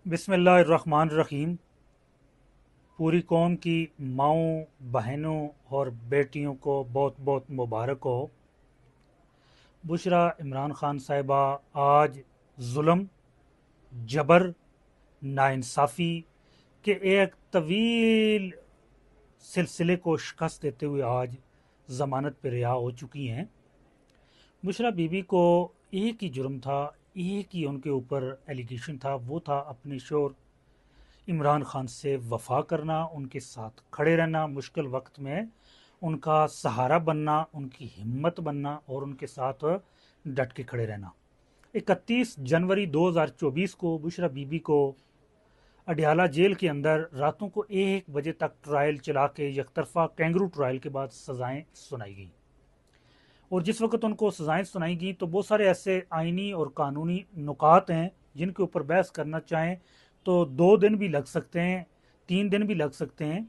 बिस्मिल्लाहिर्रहमानिर्रहीम। पूरी कौम की माओं, बहनों और बेटियों को बहुत बहुत मुबारक हो। बुशरा इमरान खान साहिबा आज जुल्म, जबर, नाइंसाफ़ी के एक तवील सिलसिले को शिकस्त देते हुए आज ज़मानत पर रिहा हो चुकी हैं। बुशरा बीबी को एक ही जुर्म था, एक ही उनके ऊपर एलिगेशन था, वो था अपने शोहर इमरान खान से वफा करना, उनके साथ खड़े रहना, मुश्किल वक्त में उनका सहारा बनना, उनकी हिम्मत बनना और उनके साथ डट के खड़े रहना। 31 जनवरी 2024 को बुशरा बीबी को अडियाला जेल के अंदर रातों को 1 बजे तक ट्रायल चला के यकतरफा कैंगरू ट्रायल के बाद सजाएं सुनाई गई। और जिस वक्त उनको सजाएं सुनाई गई तो बहुत सारे ऐसे आइनी और कानूनी नुकात हैं जिनके ऊपर बहस करना चाहें तो 2 दिन भी लग सकते हैं, 3 दिन भी लग सकते हैं,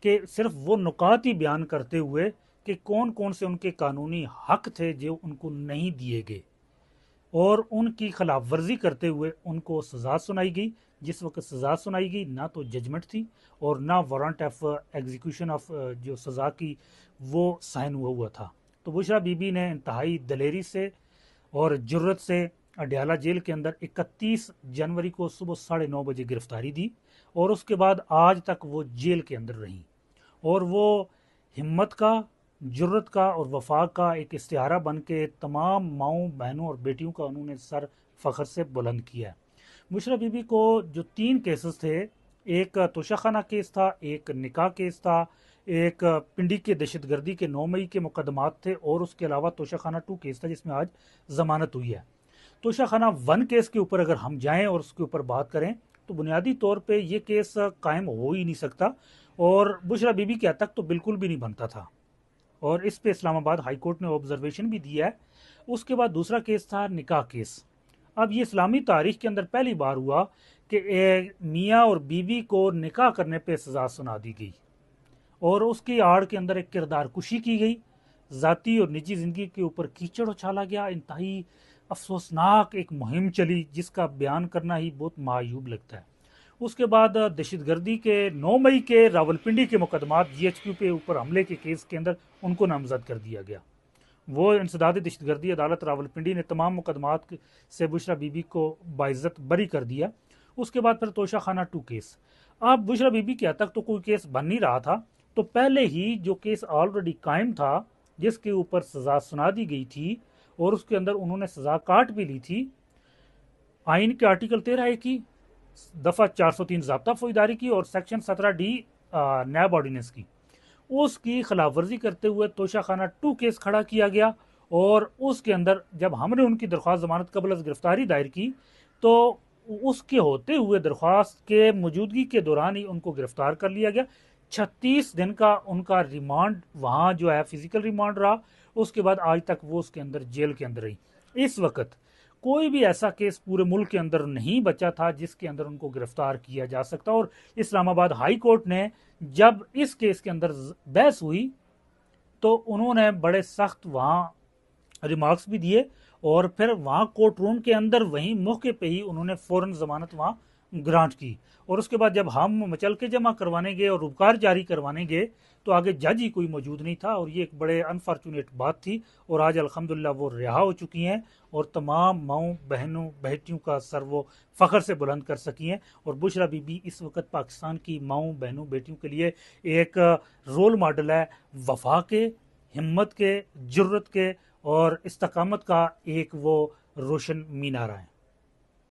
कि सिर्फ वो नुकात ही बयान करते हुए कि कौन कौन से उनके कानूनी हक थे जो उनको नहीं दिए गए, और उनकी खिलाफ वर्जी करते हुए उनको सज़ा सुनाई गई। जिस वक्त सज़ा सुनाई गई ना तो जजमेंट थी और ना वारंट ऑफ एग्जीक्यूशन ऑफ जो सज़ा की वो साइन हुआ था। तो बुशरा बीबी ने इंतहाई दलेरी से और जुर्रत से अडियाला जेल के अंदर 31 जनवरी को सुबह 9:30 बजे गिरफ्तारी दी और उसके बाद आज तक वो जेल के अंदर रही। और वो हिम्मत का, जुर्रत का और वफा का एक इस्तिहारा बन के तमाम माओं, बहनों और बेटियों का उन्होंने सर फ़ख्र से बुलंद किया है। बुशरा बीबी को जो 3 केसेस थे, एक तोशाखाना केस था, एक निकाह केस था, एक पिंडी के दहशतगर्दी के 9 मई के मुकदमात थे और उसके अलावा तोशाखाना 2 केस था जिसमें आज ज़मानत हुई है। तोशाखाना 1 केस के ऊपर अगर हम जाएं और उसके ऊपर बात करें तो बुनियादी तौर पे ये केस कायम हो ही नहीं सकता और बुशरा बीबी के हद तक तो बिल्कुल भी नहीं बनता था और इस पे इस्लामाबाद हाई कोर्ट ने ऑब्जर्वेशन भी दिया है। उसके बाद दूसरा केस था निकाह केस। अब ये इस्लामी तारीख के अंदर पहली बार हुआ कि मियाँ और बीवी को निकाह करने पे सज़ा सुना दी गई और उसकी आड़ के अंदर एक किरदार कुशी की गई, ज़ाती और निजी ज़िंदगी के ऊपर कीचड़ उछाला गया। इंतहाई अफसोसनाक एक मुहिम चली जिसका बयान करना ही बहुत मायूब लगता है। उसके बाद दहशतगर्दी के 9 मई के रावलपिंडी के मुकदमात GHQ पे ऊपर हमले के केस के अंदर उनको नामजद कर दिया गया। वो इंसदाद दहशतगर्दी अदालत रावलपिंडी ने तमाम मुकदमात से बुशरा बीबी को बाइज्जत बरी कर दिया। उसके बाद फिर तोशाखाना 2 केस। अब बुशरा बीबी के हद तक तो कोई केस बन नहीं रहा था, तो पहले ही जो केस ऑलरेडी कायम था जिसके ऊपर सजा सुना दी गई थी और उसके अंदर उन्होंने सजा काट भी ली थी, आइन के आर्टिकल 13A की, दफा 403 ज़ाब्ता फौजदारी की और सेक्शन 17D नैब ऑर्डिनेंस की, उसकी खिलाफ वर्जी करते हुए तोशाखाना 2 केस खड़ा किया गया। और उसके अंदर जब हमने उनकी दरख्वास्त जमानत कबल अज़ गिरफ्तारी दायर की तो उसके होते हुए दरख्वास्त के मौजूदगी के दौरान ही उनको गिरफ्तार कर लिया गया। 36 दिन का उनका रिमांड वहाँ जो है फिजिकल रिमांड रहा। उसके बाद आज तक वो उसके अंदर जेल के अंदर रही। इस वक्त कोई भी ऐसा केस पूरे मुल्क के अंदर नहीं बचा था जिसके अंदर उनको गिरफ्तार किया जा सकता। और इस्लामाबाद हाई कोर्ट ने जब इस केस के अंदर बहस हुई तो उन्होंने बड़े सख्त वहाँ रिमार्क्स भी दिए और फिर वहाँ कोर्ट रूम के अंदर वहीं मौके पे ही उन्होंने फौरन जमानत वहाँ ग्रांट की। और उसके बाद जब हम मचल के जमा करवाने गए और रुपकार जारी करवाने गए तो आगे जज ही कोई मौजूद नहीं था और ये एक बड़े अनफॉर्चुनेट बात थी। और आज अल्हम्दुलिल्लाह वो रिहा हो चुकी हैं और तमाम माओं, बहनों, बेटियों का सर वो फ़ख्र से बुलंद कर सकी हैं। और बुशरा बीबी इस वक्त पाकिस्तान की माओं, बहनों, बेटियों के लिए एक रोल मॉडल है, वफा के, हिम्मत के, जुर्रत के और इस्तकामत का एक वो रोशन मीनारा है।